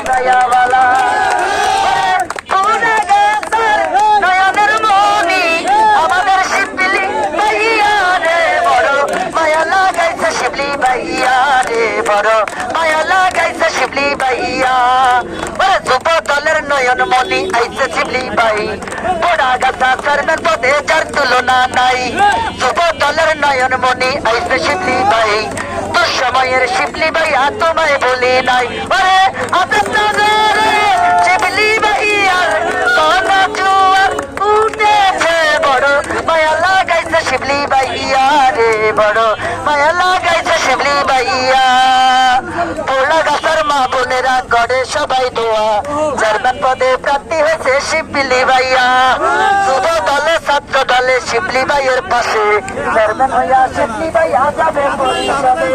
দয়াওয়ালা নয়নের মনি আমাদের শিবলি ভাইয়া রে বড় মায়া লাগাইছে শিবলি ভাইয়া রে বড় মায়া লাগাইছে শিবলি ভাইয়া যুব দলের নয়ন মনি আইছে শিবলি ভাই বড়া গাছা চেয়ারম্যান পদে যার তুলনা নাই যুব দলের নয়ন মনি আইছে শিবলি ভাই দুঃসময়ের শিবলি ভাইয়া তোমায় বলি নাই ওরে আপনার শিবলি ভাইয়ার কোন জোয়ার উঠেছে বড় মায়া লাগাইছে শিবলি ভাইয়া রে বড় মায়া লাগাইছে শিবলি ভাইয়া পোড়া গাছার মা বোনেরা গড়ে সবাই দোয়া চেয়ারম্যান পদে প্রার্থী হয়েছে শিবলি ভাইয়া যুব দলে ছাত্র দলে শিবলি ভাইয়ের পাশে চেয়ারম্যান হইয়া শিবলি ভাইয়া যাবে পরিষদে